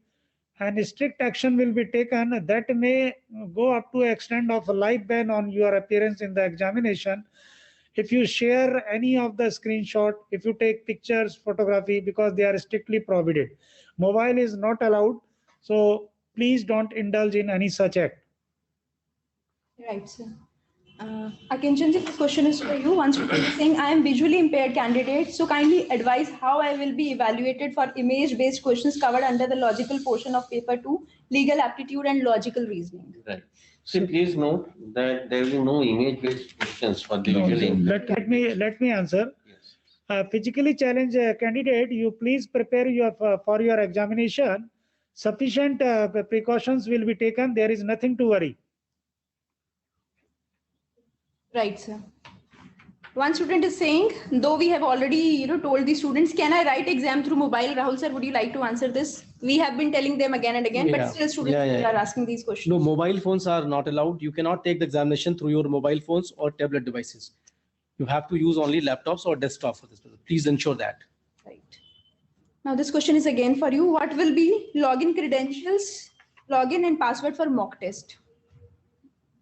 and strict action will be taken that may go up to extent of a life ban on your appearance in the examination. If you share any of the screenshot, if you take pictures, photography, because they are strictly prohibited. Mobile is not allowed. So please don't indulge in any such act. Right, sir. Akinchanji, this question is for you. One student is saying, I am visually impaired candidate, so kindly advise how I will be evaluated for image-based questions covered under the logical portion of paper 2, legal aptitude and logical reasoning. Right. So please note that there will be no image-based questions for the No, visually impaired. let me answer. Yes. Physically challenged candidate, you please prepare for your examination. Sufficient precautions will be taken. There is nothing to worry. Right, sir. One student is saying, though we have already told the students, can I write exam through mobile? Rahul sir, would you like to answer this? We have been telling them again and again, but still students are asking these questions. No, mobile phones are not allowed. You cannot take the examination through your mobile phones or tablet devices. You have to use only laptops or desktop for this. Please ensure that. Right. Now this question is again for you. What will be login credentials, login and password for mock test?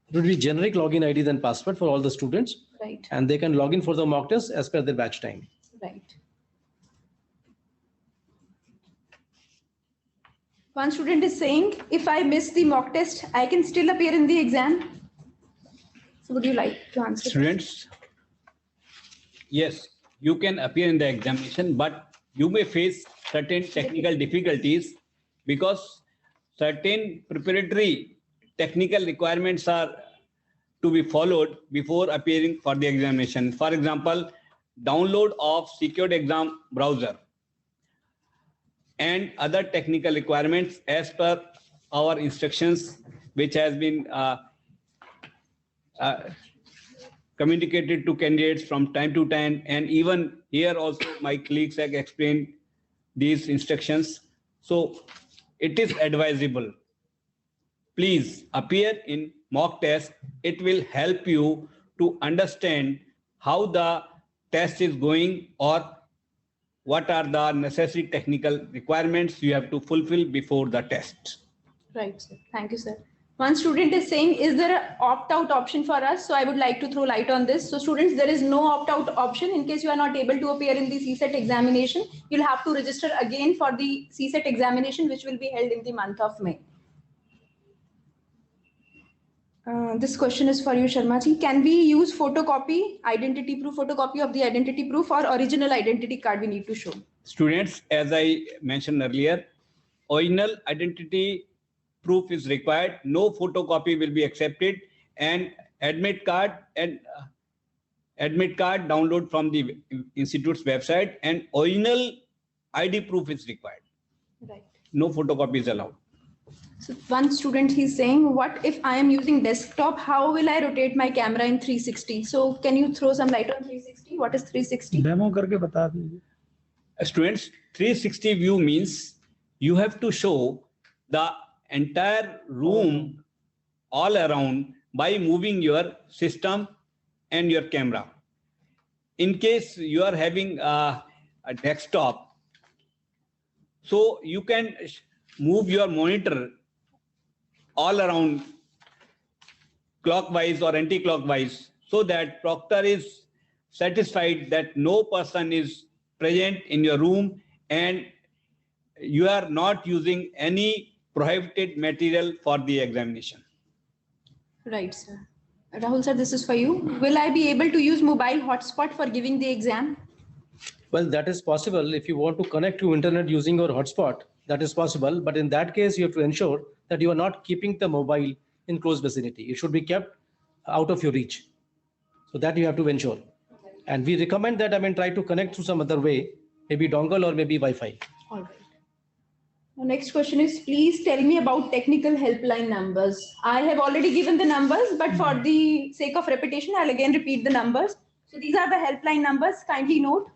It would be generic login IDs and password for all the students. Right. And they can log in for the mock test as per their batch time. Right. One student is saying, if I miss the mock test, I can still appear in the exam. So would you like to answer? Students, yes, you can appear in the examination, but you may face certain technical difficulties because certain preparatory technical requirements are to be followed before appearing for the examination. For example, download of secured exam browser and other technical requirements as per our instructions, which has been communicated to candidates from time to time. And even here also my colleagues have explained these instructions. So it is advisable. Please appear in mock test. It will help you to understand how the test is going or what are the necessary technical requirements you have to fulfill before the test. Right, sir. Thank you, sir. One student is saying, is there an opt-out option for us? So I would like to throw light on this. So students, there is no opt-out option. In case you are not able to appear in the CSET examination, you'll have to register again for the CSET examination, which will be held in the month of May. This question is for you, Sharma ji. Can we use photocopy, identity proof, photocopy of the identity proof or original identity card we need to show? Students, as I mentioned earlier, original identity proof is required. No photocopy will be accepted, and admit card download from the institute's website, and original ID proof is required. Right. No photocopy is allowed. So one student, he's saying, what if I am using desktop? How will I rotate my camera in 360? So can you throw some light on 360? What is 360? Demo करके बता दीजिए. Students, 360 view means you have to show the entire room all around by moving your system and your camera. In case you are having a desktop, so you can move your monitor all around clockwise or anti-clockwise so that proctor is satisfied that no person is present in your room and you are not using any prohibited material for the examination. Right, sir. Rahul sir, this is for you. Will I be able to use mobile hotspot for giving the exam? Well, that is possible. If you want to connect to internet using your hotspot, that is possible. But in that case, you have to ensure that you are not keeping the mobile in close vicinity. It should be kept out of your reach. So that you have to ensure. And we recommend that, try to connect through some other way, maybe dongle or maybe Wi-Fi. All right. The next question is, please tell me about technical helpline numbers. I have already given the numbers, but for the sake of repetition, I'll again repeat the numbers. So these are the helpline numbers. Kindly note.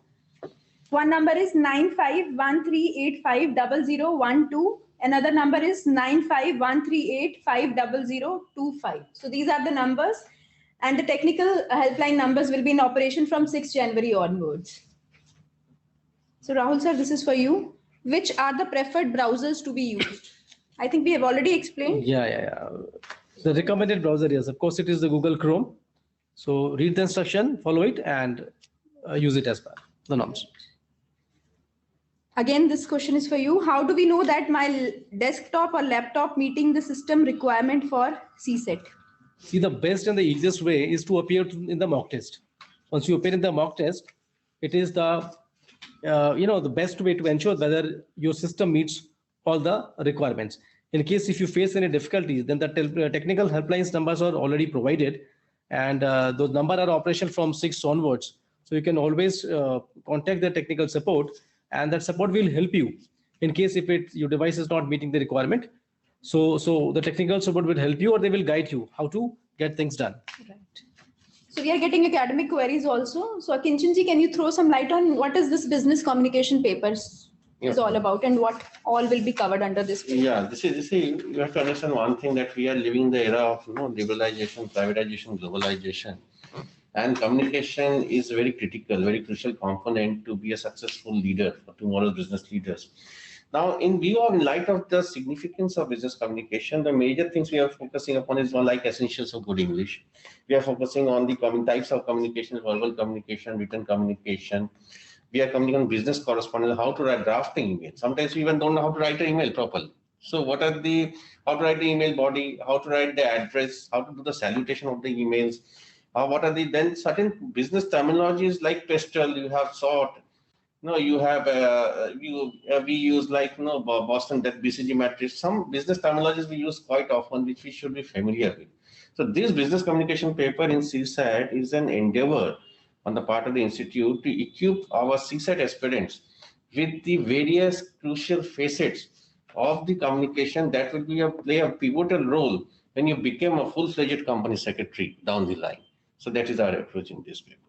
One number is 9513850012. Another number is 9513850025. So these are the numbers, and the technical helpline numbers will be in operation from 6 January onwards. So Rahul sir, this is for you. Which are the preferred browsers to be used? I think we have already explained. Yeah. The recommended browser, yes, of course, it is the Google Chrome. So read the instruction, follow it, and use it as per the norms. Again, this question is for you. How do we know that my desktop or laptop meeting the system requirement for CSET? See, the best and the easiest way is to appear in the mock test. Once you appear in the mock test, it is the the best way to ensure whether your system meets all the requirements. In case if you face any difficulties, then the technical helplines numbers are already provided, and those numbers are operational from 6 onwards. So you can always contact the technical support, and that support will help you in case if your device is not meeting the requirement. So the technical support will help you, or they will guide you how to get things done. Right. So we are getting academic queries also. So Akinchanji, can you throw some light on what is this business communication papers is all about, and what all will be covered under this paper? Yeah, this is you have to understand one thing, that we are living the era of liberalization, privatization, globalization, and communication is very critical, very crucial component to be a successful leader for tomorrow's business leaders. Now, in light of the significance of business communication, the major things we are focusing upon is one like essentials of good English. We are focusing on the types of communication: verbal communication, written communication. We are communicating on business correspondence, how to write drafting email. Sometimes we even don't know how to write an email properly. So how to write the email body, how to write the address, how to do the salutation of the emails. Then certain business terminologies like pestle, you have sort. You have we use like Boston, that BCG matrix. Some business terminologies we use quite often, which we should be familiar with. So this business communication paper in CSAT is an endeavor on the part of the institute to equip our CSAT aspirants with the various crucial facets of the communication that will play a pivotal role when you become a full-fledged company secretary down the line. So that is our approach in this paper.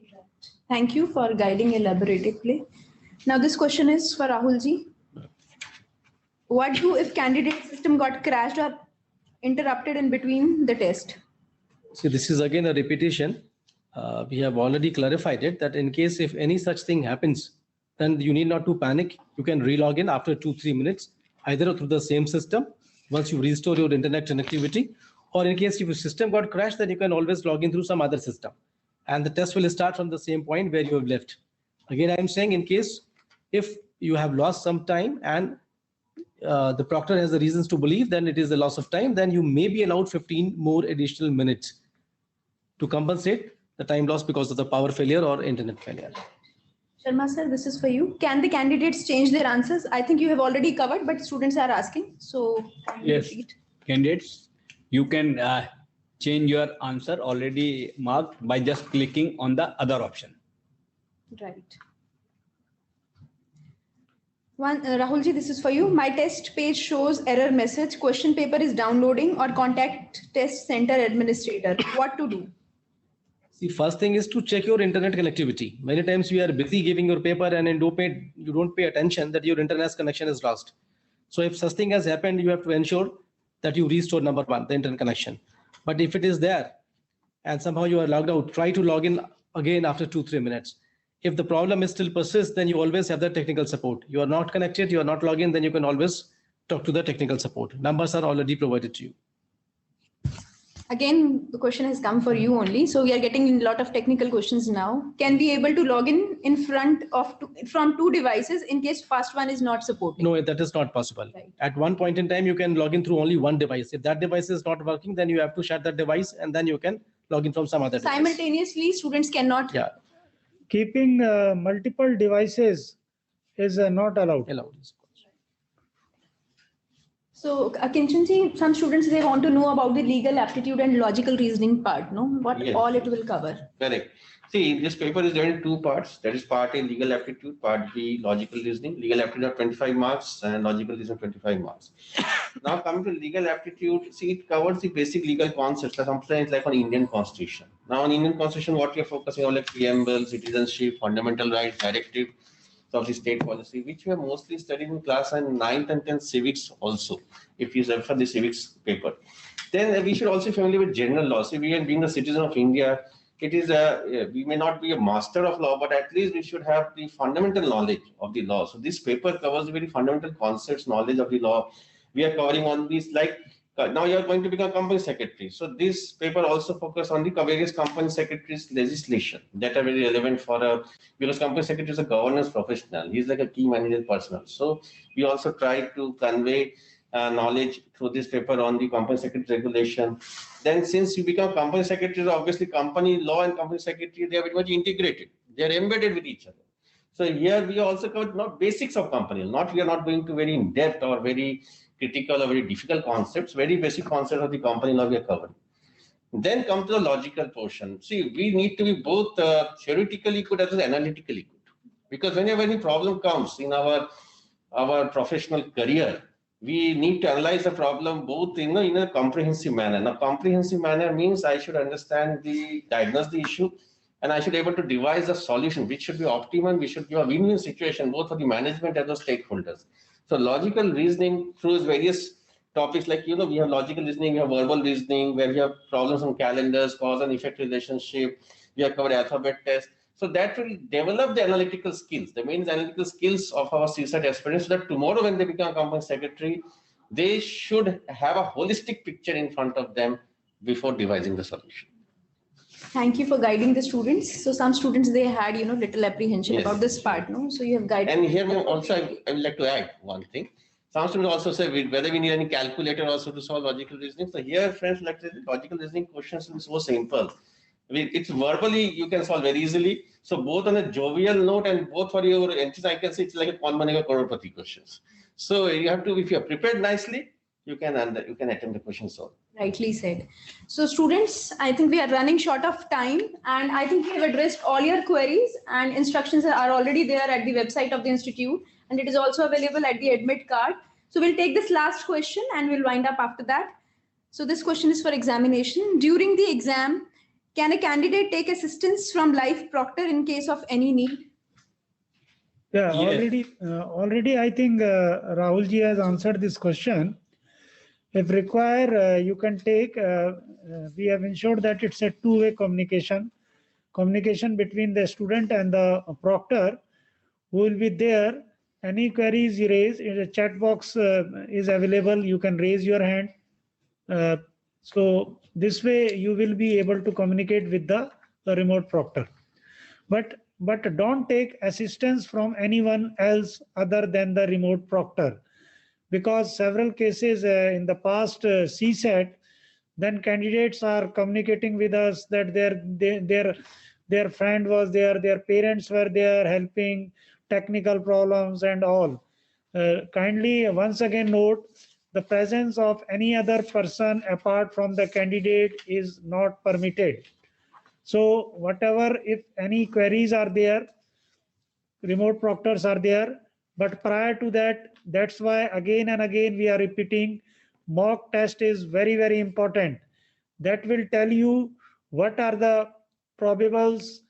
Thank you for guiding elaboratively. Now this question is for Rahulji. What do if candidate system got crashed or interrupted in between the test? See, this is again a repetition. We have already clarified it, that in case if any such thing happens, then you need not to panic. You can re-log in after 2-3 minutes, either through the same system once you restore your internet connectivity, or in case if your system got crashed, then you can always log in through some other system, and the test will start from the same point where you have left. Again, I am saying, in case if you have lost some time and the proctor has the reasons to believe then it is a loss of time, then you may be allowed 15 more additional minutes to compensate the time lost because of the power failure or internet failure. Sharma sir, this is for you. Can the candidates change their answers? I think you have already covered, but students are asking. So yes, repeat. Candidates, you can change your answer already marked by just clicking on the other option. Right. Rahulji, this is for you. My test page shows error message. Question paper is downloading, or contact test center administrator. What to do? See, first thing is to check your internet connectivity. Many times you are busy giving your paper and you don't pay attention that your internet connection is lost. So if such thing has happened, you have to ensure that you restore number one, the internet connection. But if it is there and somehow you are logged out, try to log in again after 2-3 minutes. If the problem is still persists, then you always have the technical support. You are not connected, you are not logged in, then you can always talk to the technical support. Numbers are already provided to you. Again, the question has come for you only. So we are getting a lot of technical questions now. Can we able to log in front of from 2 devices in case first one is not supported? No, that is not possible. Right. At one point in time, you can log in through only one device. If that device is not working, then you have to shut that device and then you can log in from some other device. Simultaneously, students cannot. Yeah. Keeping multiple devices is not allowed. So, Akinchanji, some students, they want to know about the legal aptitude and logical reasoning part, no? What Yes. all it will cover. Correct. See, this paper is divided in two parts. That is part A, legal aptitude, part B, logical reasoning. Legal aptitude are 25 marks and logical reasoning 25 marks. Now coming to legal aptitude, see, it covers the basic legal concepts, like sometimes like on Indian Constitution. Now on Indian Constitution, what we are focusing on, like preamble, citizenship, fundamental rights, directive of the state policy, which we have mostly studied in class and 9th and 10th civics also, if you refer the civics paper. Then we should also be familiar with general law. See, we are being a citizen of India, it is we may not be a master of law, but at least we should have the fundamental knowledge of the law. So this paper covers very fundamental concepts, knowledge of the law. We are covering on these, like now you are going to become company secretary. So this paper also focuses on the various company secretaries legislation that are very relevant for because company secretary is a governance professional. He's like a key managerial personnel. So we also try to convey knowledge through this paper on the company secretary regulation. Then since you become company secretary, obviously company law and company secretary, they are very much integrated. They are embedded with each other. So here we also covered not basics of company, we are not going to very in depth or very critical or very difficult concepts, very basic concepts of the company law we are covering. Then come to the logical portion. See, we need to be both theoretically good as well as analytically good. Because whenever any problem comes in our professional career, we need to analyze the problem both in a comprehensive manner. Now, comprehensive manner means I should diagnose the issue, and I should be able to devise a solution which should be optimum, which should be a win-win situation both for the management and the stakeholders. So logical reasoning through various topics, like, we have logical reasoning, we have verbal reasoning, where we have problems on calendars, cause and effect relationship, we have covered alphabet test. So that will develop the analytical skills, the main analytical skills of our CSAT aspirants, so that tomorrow when they become company secretary, they should have a holistic picture in front of them before devising the solution. Thank you for guiding the students. So some students, they had, little apprehension Yes. about this part, no? So you have guided. And here also, I would like to add one thing. Some students also say whether we need any calculator also to solve logical reasoning. So here, friends, like the logical reasoning questions is so simple. It's verbally, you can solve very easily. So both on a jovial note and both for your entries, I can say it's like a Kaun Banega Crorepati questions. So you have to, if you are prepared nicely, you can attempt the question solved. Rightly said. So students, I think we are running short of time, and I think we have addressed all your queries, and instructions are already there at the website of the institute, and it is also available at the admit card. So we'll take this last question and we'll wind up after that. So this question is for examination. During the exam, can a candidate take assistance from live proctor in case of any need? Yeah, Yes. already I think Rahul ji has answered this question. If required, you can take, we have ensured that it's a two-way communication between the student and the proctor who will be there. Any queries you raise, in a chat box is available. You can raise your hand. So this way you will be able to communicate with the remote proctor. But don't take assistance from anyone else other than the remote proctor. Because several cases in the past CSAT, then candidates are communicating with us that their friend was there, their parents were there helping, technical problems and all. Kindly once again note, the presence of any other person apart from the candidate is not permitted. So whatever, if any queries are there, remote proctors are there. But prior to that, that's why again and again we are repeating, mock test is very, very important. That will tell you what are the problems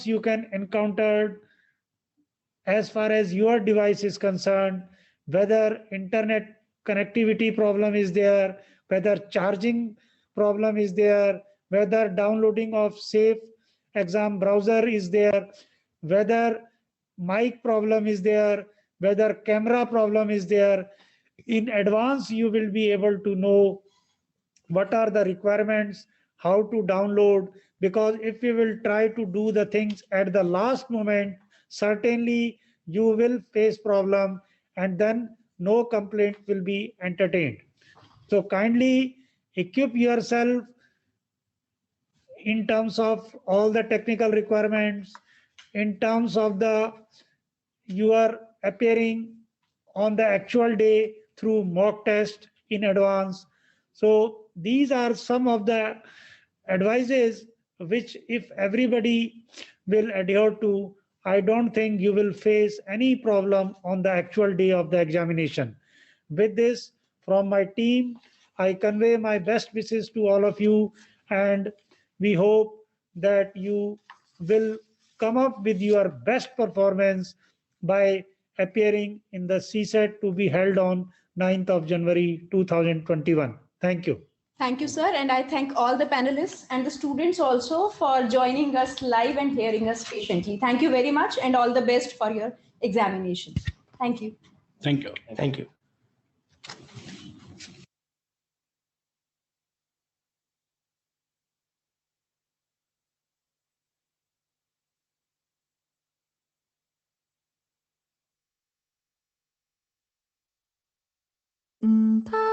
you can encounter as far as your device is concerned, whether internet connectivity problem is there, whether charging problem is there, whether downloading of safe exam browser is there, whether mic problem is there, whether camera problem is there. In advance, you will be able to know what are the requirements, how to download, because if you will try to do the things at the last moment, certainly you will face problem and then no complaint will be entertained. So kindly equip yourself in terms of all the technical requirements, in terms of you are appearing on the actual day through mock test in advance. So these are some of the advices which if everybody will adhere to, I don't think you will face any problem on the actual day of the examination. With this, from my team, I convey my best wishes to all of you, and we hope that you will come up with your best performance by appearing in the CSET to be held on 9th of January 2021. Thank you. Thank you, sir. And I thank all the panelists and the students also for joining us live and hearing us patiently. Thank you very much and all the best for your examination. Thank you. Thank you. Thank you.他。